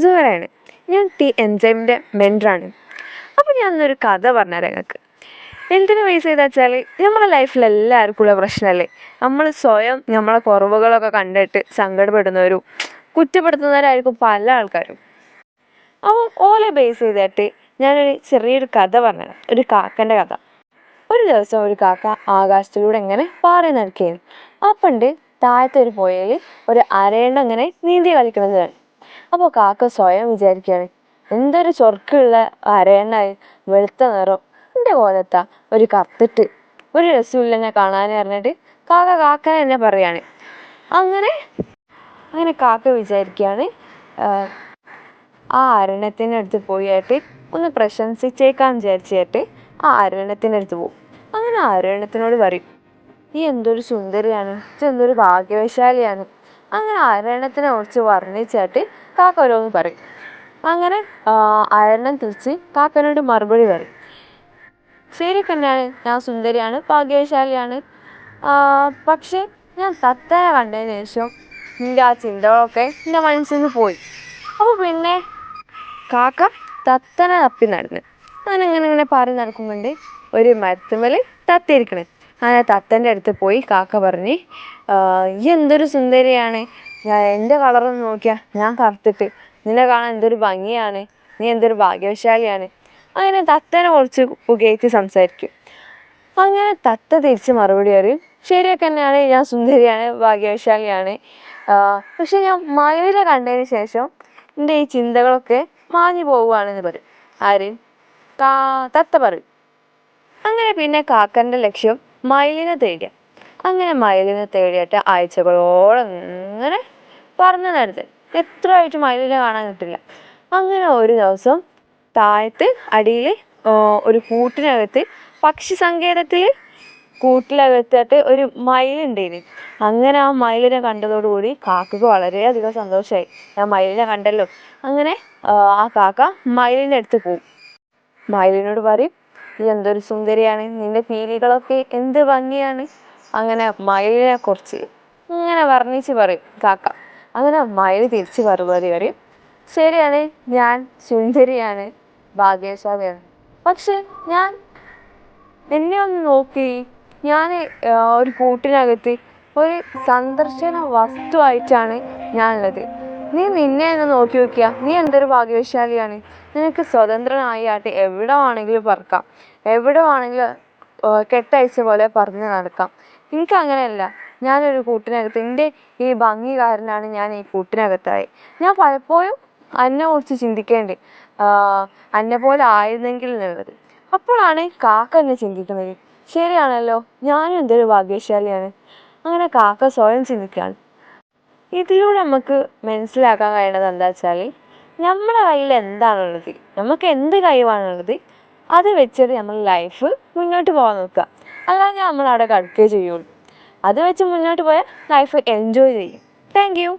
സുഹറയാണ്. ഞാൻ ടി എൻജൈമിൻ്റെ മെൻറ്ററാണ്. അപ്പോൾ ഞാൻ ഇന്നൊരു കഥ പറഞ്ഞുതരാം നിങ്ങൾക്ക്. എന്തിനു ബേസ് ചെയ്താൽ വെച്ചാൽ നമ്മളെ ലൈഫിൽ എല്ലാവർക്കും ഉള്ള പ്രശ്നമല്ലേ, നമ്മൾ സ്വയം നമ്മളെ കുറവുകളൊക്കെ കണ്ടിട്ട് സങ്കടപ്പെടുന്നവരും കുറ്റപ്പെടുത്തുന്നവരായിരിക്കും പല ആൾക്കാരും. അപ്പോൾ ഓലെ ബേസ് ചെയ്തിട്ട് ഞാനൊരു ചെറിയൊരു കഥ പറഞ്ഞുതരാം, ഒരു കാക്കൻ്റെ കഥ. ഒരു ദിവസം ഒരു കാക്ക ആകാശത്തിലൂടെ ഇങ്ങനെ പാറി നടക്കുകയാണ്. അപ്പണ്ട് താഴത്തെ ഒരു പുഴയിൽ ഒരു അരയണ്ണ ഇങ്ങനെ നീന്തി കളിക്കുന്നത് കണ്ടു. അപ്പോൾ കാക്ക സ്വയം വിചാരിക്കുകയാണ്, എന്തൊരു ചൊറുക്കുള്ള അരയണ്ണായി, വെളുത്ത നിറം, എൻ്റെ പോലത്താ, ഒരു കത്തിട്ട് ഒരു രസമില്ല എന്നെ കാണാൻ പറഞ്ഞിട്ട് കാക്കനെ തന്നെ പറയാണ്. അങ്ങനെ അങ്ങനെ കാക്ക വിചാരിക്കുകയാണ്, ആ അരയണ്ണത്തിൻ്റെ അടുത്ത് പോയിട്ട് ഒന്ന് പ്രശംസിച്ചേക്കാൻ വിചാരിച്ചിട്ട് ആ അരയണ്ണത്തിൻ്റെ അടുത്ത് പോകും. അങ്ങനെ ആ അരയണ്ണത്തിനോട് പറയും, നീ എന്തൊരു സുന്ദരിയാണ്, എന്തൊരു ഭാഗ്യവശാലിയാണ്. അങ്ങനെ അരയണ്ണത്തിനെ കുറിച്ച് വർണ്ണിച്ചിട്ട് കാക്ക ഓരോന്ന് പറയും. അങ്ങനെ അരയണ്ണൻ തിരിച്ച് കാക്കനോട് മറുപടി പറയും, ശരി തന്നെയാണ്, ഞാൻ സുന്ദരിയാണ്, ഭാഗ്യവശാലിയാണ്. പക്ഷെ ഞാൻ തത്തനെ കണ്ടതിന് ശേഷം എൻ്റെ ആ ചിന്തകളൊക്കെ എൻ്റെ മനസ്സിൽ നിന്ന് പോയി. അപ്പോൾ പിന്നെ കാക്ക തത്തനെ തപ്പി നടന്ന് അങ്ങനെ പറഞ്ഞ് നടക്കുമ്പോണ്ട് ഒരു മരത്തുമ്മൽ തത്തയിരിക്കണേ. അങ്ങനെ തത്തൻ്റെ അടുത്ത് പോയി കാക്ക പറഞ്ഞ്, ഈ എന്തൊരു സുന്ദരിയാണ്, എൻ്റെ കളറൊന്ന് നോക്കിയാൽ, ഞാൻ കറുത്തിട്ട്, നിന്നെ കാണാൻ എന്തൊരു ഭംഗിയാണ്, നീ എന്തൊരു ഭാഗ്യവശാലിയാണ്. അങ്ങനെ തത്തനെ കുറിച്ച് പുകഴ്ത്തി സംസാരിക്കും. അങ്ങനെ തത്ത തിരിച്ച് മറുപടി പറയും, ശരിയൊക്കെ തന്നെയാണ്, ഞാൻ സുന്ദരിയാണ്, ഭാഗ്യവശാലിയാണ്. പക്ഷെ ഞാൻ മയിലിനെ കണ്ടതിന് ശേഷം എൻ്റെ ഈ ചിന്തകളൊക്കെ മാഞ്ഞു പോവുകയാണെന്ന് പറയും. ആര്? തത്ത പറയും. അങ്ങനെ പിന്നെ കാക്കൻ്റെ ലക്ഷ്യം മയിലിനെ തേടിയ. അങ്ങനെ മയിലിനെ തേടിയിട്ട് ആഴ്ചകളോളം ഇങ്ങനെ പറന്ന് നടന്ന് എത്ര ആയിട്ട് മയിലിനെ കാണാൻ കിട്ടില്ല. അങ്ങനെ ഒരു ദിവസം താഴത്ത് അടിയിൽ ഒരു കൂട്ടിനകത്ത് പക്ഷി സങ്കേതത്തിൽ കൂട്ടിലകത്തിട്ട് ഒരു മയിലുണ്ടേന്. അങ്ങനെ ആ മയിലിനെ കണ്ടതോടുകൂടി കാക്കക്ക് വളരെയധികം സന്തോഷമായി, ഞാൻ മയിലിനെ കണ്ടല്ലോ. അങ്ങനെ ആ കാക്ക മയിലിൻ്റെ അടുത്ത് പോവും. മയിലിനോട് പറയും, നീ എന്തൊരു സുന്ദരിയാണ്, നിന്റെ പീലികളൊക്കെ എന്ത് ഭംഗിയാണ്. അങ്ങനെ മയിലിനെ കുറിച്ച് ഇങ്ങനെ വർണ്ണിച്ച് പറയും കാക്ക. അങ്ങനെ മയിൽ തിരിച്ച് മറുപടി പറയും, ശരിയാണ്, ഞാൻ സുന്ദരിയാണ്, ഭാഗ്യവശാലിയാണ്. പക്ഷെ ഞാൻ എന്നെ ഒന്ന് നോക്കി, ഞാൻ ഒരു കൂട്ടിനകത്ത് ഒരു സന്ദർശന വസ്തുവായിട്ടാണ് ഞാനുള്ളത്. നീ നിന്നെ ഒന്ന് നോക്കി നോക്കിയാ, നീ എന്തൊരു ഭാഗ്യവശാലിയാണ്, നിനക്ക് സ്വതന്ത്രനായിട്ട് എവിടെ വേണമെങ്കിലും പറക്കാം, എവിടെ വേണമെങ്കിലും കെട്ടയച്ച പോലെ പറഞ്ഞ് നടക്കാം. എനിക്ക് അങ്ങനെയല്ല, ഞാനൊരു കൂട്ടിനകത്ത്, എൻ്റെ ഈ ഭംഗി കാരണമാണ് ഞാൻ ഈ കൂട്ടിനകത്തായി. ഞാൻ പലപ്പോഴും എന്നെ കുറിച്ച് ചിന്തിക്കേണ്ടത് എന്നെ പോലെ ആയിരുന്നെങ്കിൽ എന്നുള്ളത്. അപ്പോഴാണ് കാക്ക എന്നെ ചിന്തിക്കുന്നത്, ശരിയാണല്ലോ, ഞാനും എന്തൊരു ഭാഗ്യവശാലിയാണ്. അങ്ങനെ കാക്ക സ്വയം ചിന്തിക്കുകയാണ്. ഇതിലൂടെ നമുക്ക് മനസ്സിലാക്കാൻ കഴിയുന്നത് എന്താ വെച്ചാൽ, നമ്മളെ കയ്യിൽ എന്താണുള്ളത്, നമുക്ക് എന്ത് കഴിവാണുള്ളത്, അത് വെച്ചിട്ട് നമ്മൾ ലൈഫ് മുന്നോട്ട് പോകാൻ നോക്കുക. അല്ലാതെ നമ്മൾ അവിടെ കിടക്കുകയേ ചെയ്യുള്ളൂ. അത് വെച്ച് മുന്നോട്ട് പോയാൽ ലൈഫ് എൻജോയ് ചെയ്യും. Thank you.